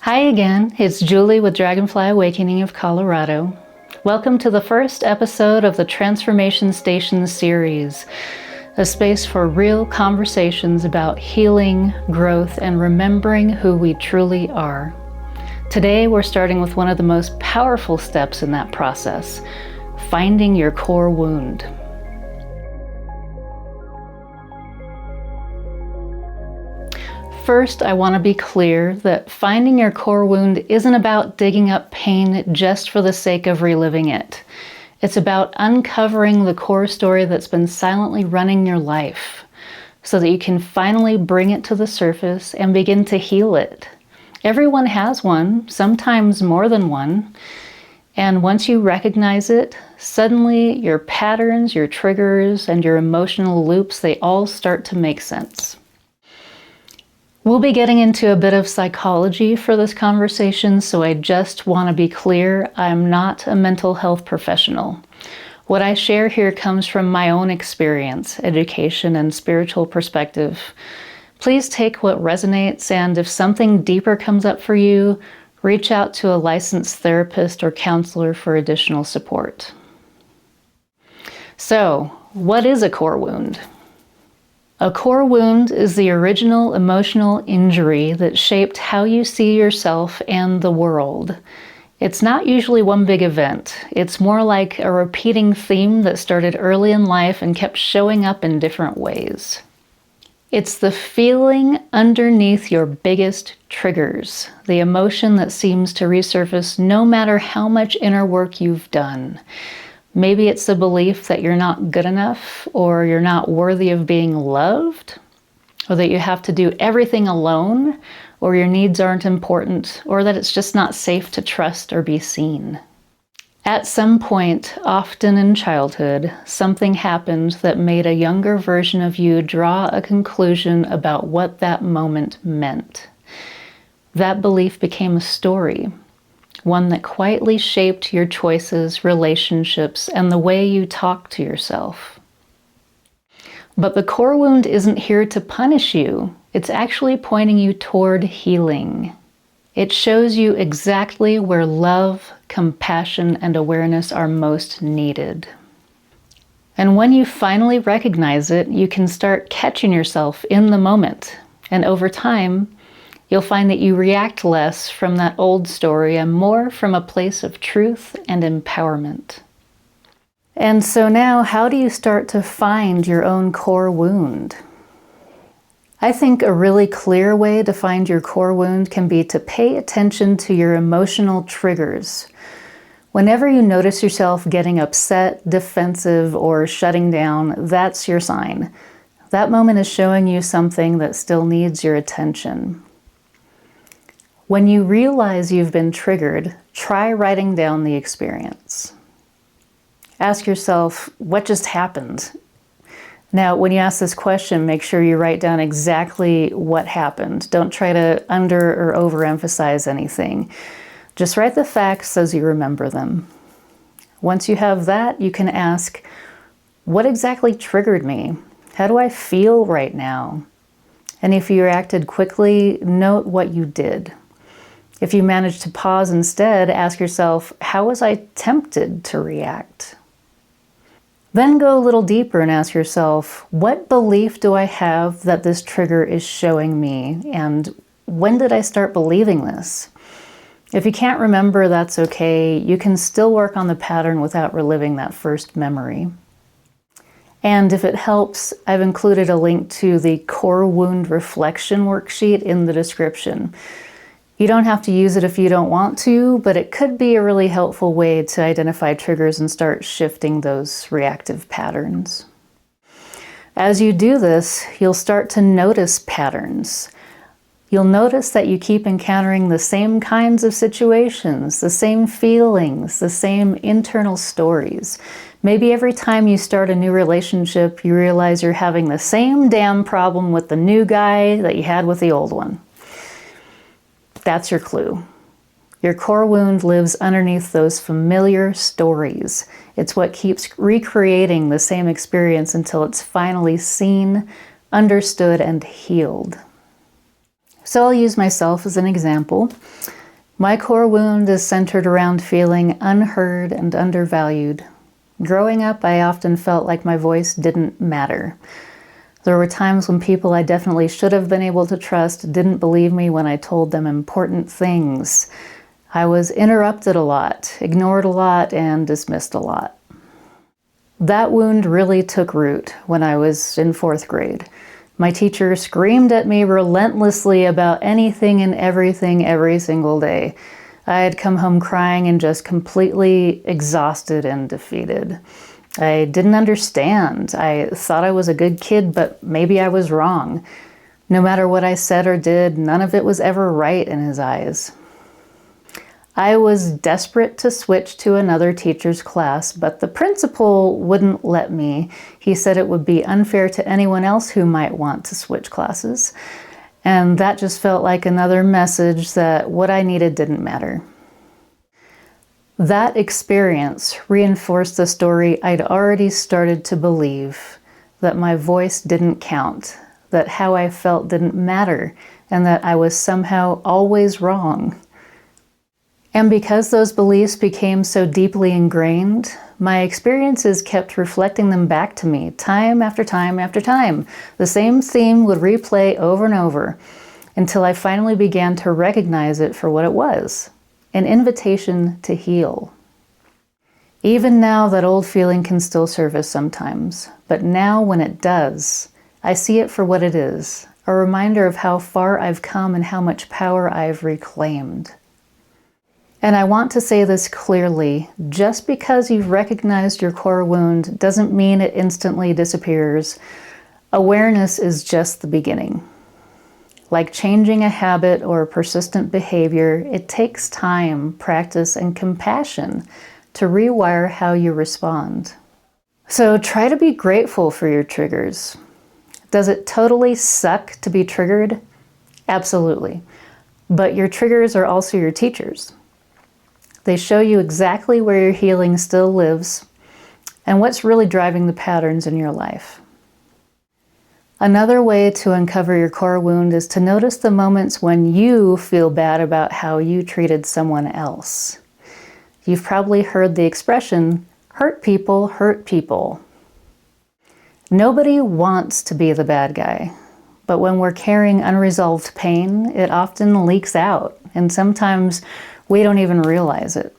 Hi again, it's Julie with Dragonfly Awakening of Colorado. Welcome to the first episode of the Transformation Station series, a space for real conversations about healing, growth, and remembering who we truly are. Today we're starting with one of the most powerful steps in that process, finding your core wound. First, I want to be clear that finding your core wound isn't about digging up pain just for the sake of reliving it. It's about uncovering the core story that's been silently running your life so that you can finally bring it to the surface and begin to heal it. Everyone has one, sometimes more than one. And once you recognize it, suddenly your patterns, your triggers, and your emotional loops, they all start to make sense. We'll be getting into a bit of psychology for this conversation, so I just want to be clear, I'm not a mental health professional. What I share here comes from my own experience, education, and spiritual perspective. Please take what resonates, and if something deeper comes up for you, reach out to a licensed therapist or counselor for additional support. So, what is a core wound? A core wound is the original emotional injury that shaped how you see yourself and the world. It's not usually one big event. It's more like a repeating theme that started early in life and kept showing up in different ways. It's the feeling underneath your biggest triggers, the emotion that seems to resurface no matter how much inner work you've done. Maybe it's the belief that you're not good enough, or you're not worthy of being loved, or that you have to do everything alone, or your needs aren't important, or that it's just not safe to trust or be seen. At some point, often in childhood, something happened that made a younger version of you draw a conclusion about what that moment meant. That belief became a story. One that quietly shaped your choices, relationships, and the way you talk to yourself. But the core wound isn't here to punish you. It's actually pointing you toward healing. It shows you exactly where love, compassion, and awareness are most needed. And when you finally recognize it, you can start catching yourself in the moment. And over time, you'll find that you react less from that old story and more from a place of truth and empowerment. And so now, how do you start to find your own core wound? I think a really clear way to find your core wound can be to pay attention to your emotional triggers. Whenever you notice yourself getting upset, defensive, or shutting down, that's your sign. That moment is showing you something that still needs your attention. When you realize you've been triggered, try writing down the experience. Ask yourself, what just happened? Now, when you ask this question, make sure you write down exactly what happened. Don't try to under or overemphasize anything. Just write the facts as you remember them. Once you have that, you can ask, what exactly triggered me? How do I feel right now? And if you reacted quickly, note what you did. If you manage to pause instead, ask yourself, how was I tempted to react? Then go a little deeper and ask yourself, what belief do I have that this trigger is showing me? And when did I start believing this? If you can't remember, that's okay. You can still work on the pattern without reliving that first memory. And if it helps, I've included a link to the Core Wound Reflection worksheet in the description. You don't have to use it if you don't want to, but it could be a really helpful way to identify triggers and start shifting those reactive patterns. As you do this, you'll start to notice patterns. You'll notice that you keep encountering the same kinds of situations, the same feelings, the same internal stories. Maybe every time you start a new relationship, you realize you're having the same damn problem with the new guy that you had with the old one. That's your clue. Your core wound lives underneath those familiar stories. It's what keeps recreating the same experience until it's finally seen, understood, and healed. So I'll use myself as an example. My core wound is centered around feeling unheard and undervalued. Growing up, I often felt like my voice didn't matter. There were times when people I definitely should have been able to trust didn't believe me when I told them important things. I was interrupted a lot, ignored a lot, and dismissed a lot. That wound really took root when I was in 4th grade. My teacher screamed at me relentlessly about anything and everything every single day. I had come home crying and just completely exhausted and defeated. I didn't understand. I thought I was a good kid, but maybe I was wrong. No matter what I said or did, none of it was ever right in his eyes. I was desperate to switch to another teacher's class, but the principal wouldn't let me. He said it would be unfair to anyone else who might want to switch classes. And that just felt like another message that what I needed didn't matter. That experience reinforced the story I'd already started to believe, that my voice didn't count, that how I felt didn't matter, and that I was somehow always wrong. And because those beliefs became so deeply ingrained, my experiences kept reflecting them back to me time after time after time. The same theme would replay over and over until I finally began to recognize it for what it was, an invitation to heal. Even now, that old feeling can still surface sometimes, but now when it does, I see it for what it is, a reminder of how far I've come and how much power I've reclaimed. And I want to say this clearly, just because you've recognized your core wound doesn't mean it instantly disappears. Awareness is just the beginning. Like changing a habit or persistent behavior, it takes time, practice, and compassion to rewire how you respond. So try to be grateful for your triggers. Does it totally suck to be triggered? Absolutely. But your triggers are also your teachers. They show you exactly where your healing still lives and what's really driving the patterns in your life. Another way to uncover your core wound is to notice the moments when you feel bad about how you treated someone else. You've probably heard the expression, hurt people hurt people. Nobody wants to be the bad guy, but when we're carrying unresolved pain, it often leaks out, and sometimes we don't even realize it.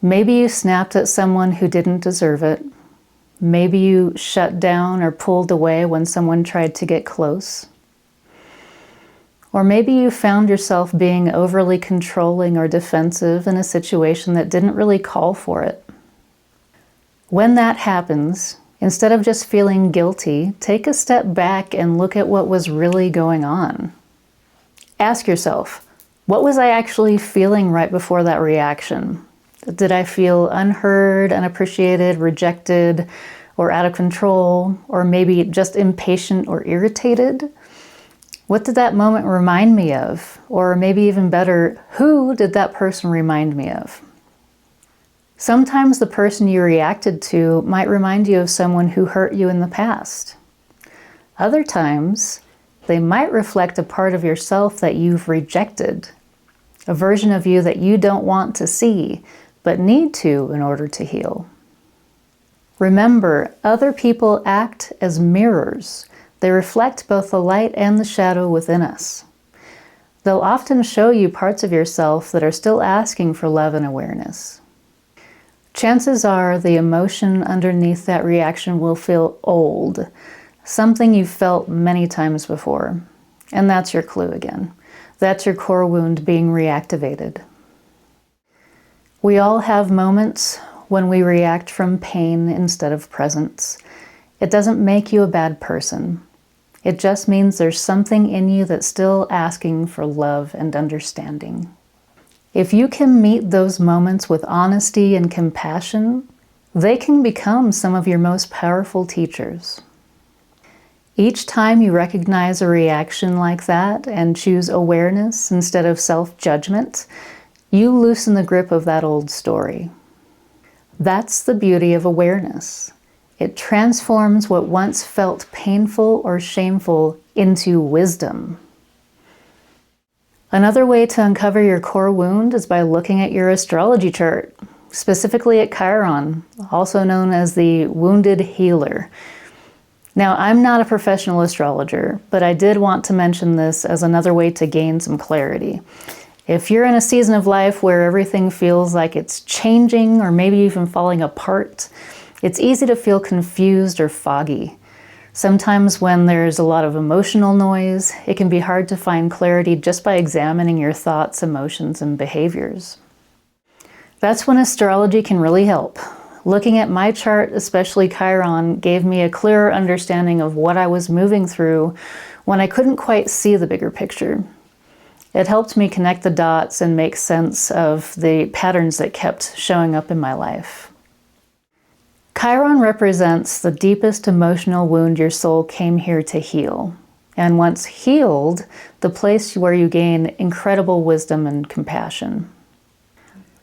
Maybe you snapped at someone who didn't deserve it. Maybe you shut down or pulled away when someone tried to get close. Or maybe you found yourself being overly controlling or defensive in a situation that didn't really call for it. When that happens, instead of just feeling guilty, take a step back and look at what was really going on. Ask yourself, what was I actually feeling right before that reaction? Did I feel unheard, unappreciated, rejected, or out of control, or maybe just impatient or irritated? What did that moment remind me of? Or maybe even better, who did that person remind me of? Sometimes the person you reacted to might remind you of someone who hurt you in the past. Other times, they might reflect a part of yourself that you've rejected, a version of you that you don't want to see, but need to in order to heal. Remember, other people act as mirrors. They reflect both the light and the shadow within us. They'll often show you parts of yourself that are still asking for love and awareness. Chances are the emotion underneath that reaction will feel old, something you've felt many times before. And that's your clue again. That's your core wound being reactivated. We all have moments when we react from pain instead of presence. It doesn't make you a bad person. It just means there's something in you that's still asking for love and understanding. If you can meet those moments with honesty and compassion, they can become some of your most powerful teachers. Each time you recognize a reaction like that and choose awareness instead of self-judgment, you loosen the grip of that old story. That's the beauty of awareness. It transforms what once felt painful or shameful into wisdom. Another way to uncover your core wound is by looking at your astrology chart, specifically at Chiron, also known as the wounded healer. Now, I'm not a professional astrologer, but I did want to mention this as another way to gain some clarity. If you're in a season of life where everything feels like it's changing or maybe even falling apart, it's easy to feel confused or foggy. Sometimes when there's a lot of emotional noise, it can be hard to find clarity just by examining your thoughts, emotions, and behaviors. That's when astrology can really help. Looking at my chart, especially Chiron, gave me a clearer understanding of what I was moving through when I couldn't quite see the bigger picture. It helped me connect the dots and make sense of the patterns that kept showing up in my life. Chiron represents the deepest emotional wound your soul came here to heal. And once healed, the place where you gain incredible wisdom and compassion.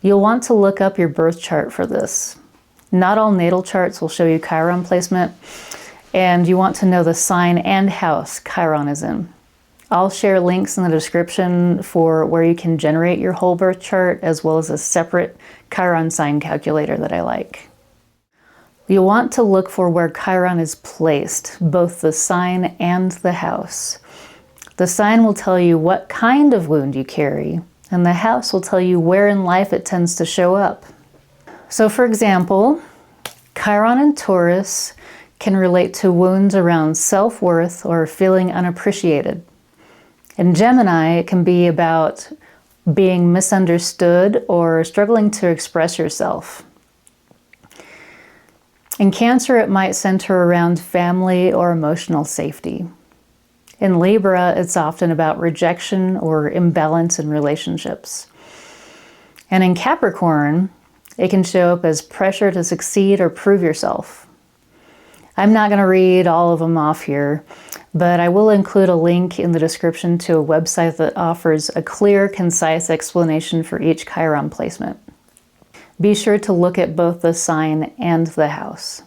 You'll want to look up your birth chart for this. Not all natal charts will show you Chiron placement, and you want to know the sign and house Chiron is in. I'll share links in the description for where you can generate your whole birth chart, as well as a separate Chiron sign calculator that I like. You'll want to look for where Chiron is placed, both the sign and the house. The sign will tell you what kind of wound you carry, and the house will tell you where in life it tends to show up. So for example, Chiron in Taurus can relate to wounds around self-worth or feeling unappreciated. In Gemini, it can be about being misunderstood or struggling to express yourself. In Cancer, it might center around family or emotional safety. In Libra, it's often about rejection or imbalance in relationships. And in Capricorn, it can show up as pressure to succeed or prove yourself. I'm not going to read all of them off here, but I will include a link in the description to a website that offers a clear, concise explanation for each Chiron placement. Be sure to look at both the sign and the house.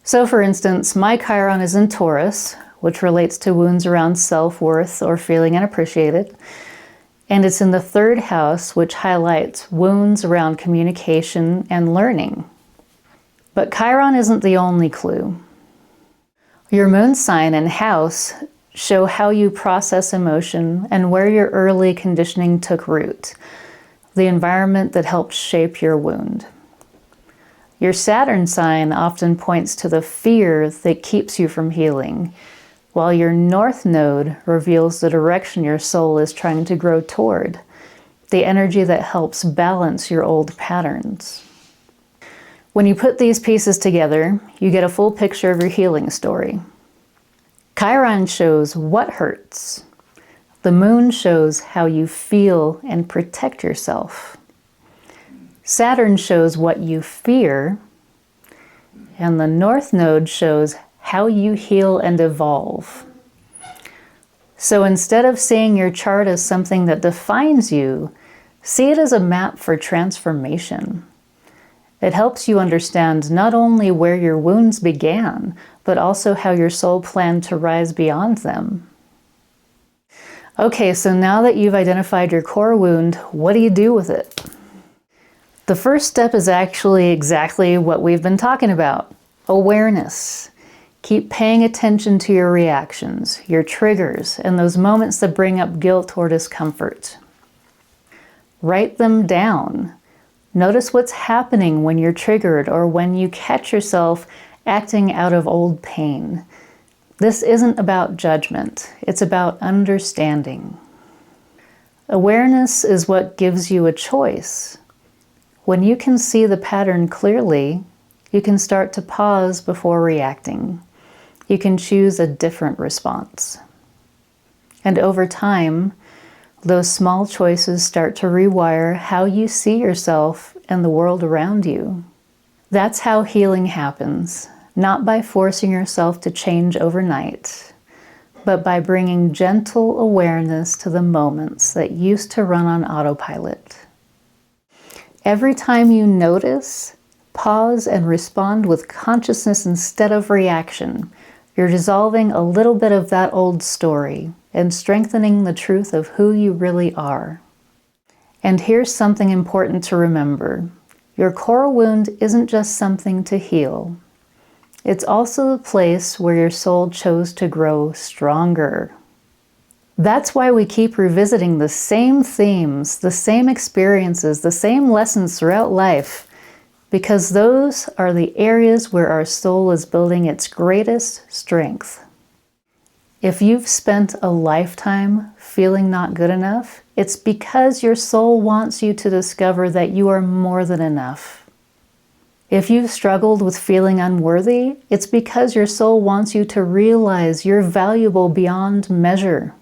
So for instance, my Chiron is in Taurus, which relates to wounds around self-worth or feeling unappreciated. And it's in the third house, which highlights wounds around communication and learning. But Chiron isn't the only clue. Your moon sign and house show how you process emotion and where your early conditioning took root, the environment that helped shape your wound. Your Saturn sign often points to the fear that keeps you from healing, while your North Node reveals the direction your soul is trying to grow toward, the energy that helps balance your old patterns. When you put these pieces together, you get a full picture of your healing story. Chiron shows what hurts. The moon shows how you feel and protect yourself. Saturn shows what you fear, and the North Node shows how you heal and evolve. So instead of seeing your chart as something that defines you, see it as a map for transformation. It helps you understand not only where your wounds began, but also how your soul planned to rise beyond them. Okay, so now that you've identified your core wound, what do you do with it? The first step is actually exactly what we've been talking about: awareness. Keep paying attention to your reactions, your triggers, and those moments that bring up guilt or discomfort. Write them down. Notice what's happening when you're triggered or when you catch yourself acting out of old pain. This isn't about judgment, it's about understanding. Awareness is what gives you a choice. When you can see the pattern clearly, you can start to pause before reacting. You can choose a different response. And over time, those small choices start to rewire how you see yourself and the world around you. That's how healing happens, not by forcing yourself to change overnight, but by bringing gentle awareness to the moments that used to run on autopilot. Every time you notice, pause and respond with consciousness instead of reaction. You're dissolving a little bit of that old story and strengthening the truth of who you really are. And here's something important to remember. Your core wound isn't just something to heal. It's also the place where your soul chose to grow stronger. That's why we keep revisiting the same themes, the same experiences, the same lessons throughout life, because those are the areas where our soul is building its greatest strength. If you've spent a lifetime feeling not good enough, it's because your soul wants you to discover that you are more than enough. If you've struggled with feeling unworthy, it's because your soul wants you to realize you're valuable beyond measure.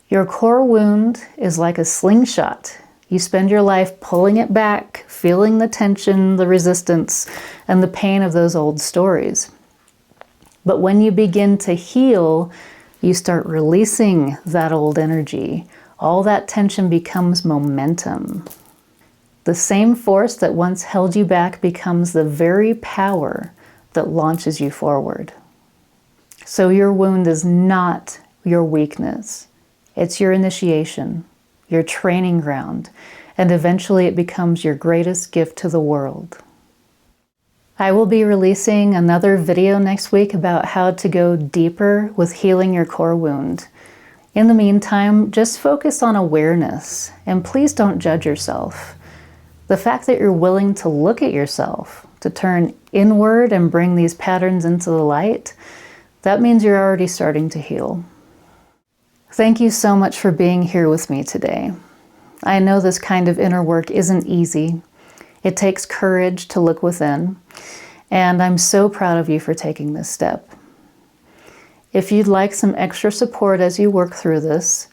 Your core wound is like a slingshot. You spend your life pulling it back, feeling the tension, the resistance, and the pain of those old stories. But when you begin to heal, you start releasing that old energy. All that tension becomes momentum. The same force that once held you back becomes the very power that launches you forward. So your wound is not your weakness. It's your initiation, your training ground, and eventually it becomes your greatest gift to the world. I will be releasing another video next week about how to go deeper with healing your core wound. In the meantime, just focus on awareness, and please don't judge yourself. The fact that you're willing to look at yourself, to turn inward and bring these patterns into the light, that means you're already starting to heal. Thank you so much for being here with me today. I know this kind of inner work isn't easy. It takes courage to look within, and I'm so proud of you for taking this step. If you'd like some extra support as you work through this,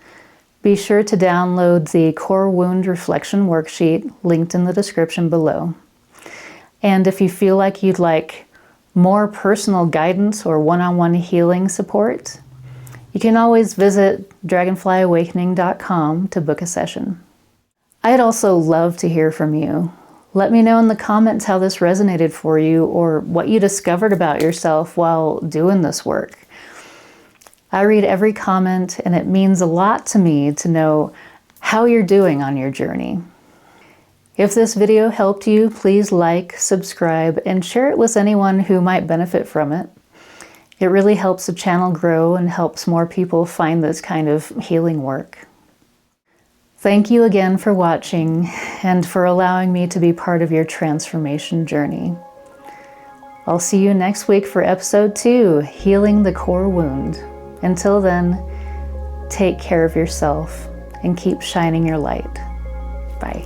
be sure to download the Core Wound Reflection Worksheet linked in the description below. And if you feel like you'd like more personal guidance or one-on-one healing support, you can always visit dragonflyawakening.com to book a session. I'd also love to hear from you. Let me know in the comments how this resonated for you or what you discovered about yourself while doing this work. I read every comment, and it means a lot to me to know how you're doing on your journey. If this video helped you, please like, subscribe, and share it with anyone who might benefit from it. It really helps the channel grow and helps more people find this kind of healing work. Thank you again for watching and for allowing me to be part of your transformation journey. I'll see you next week for episode 2, Healing the Core Wound. Until then, take care of yourself and keep shining your light. Bye.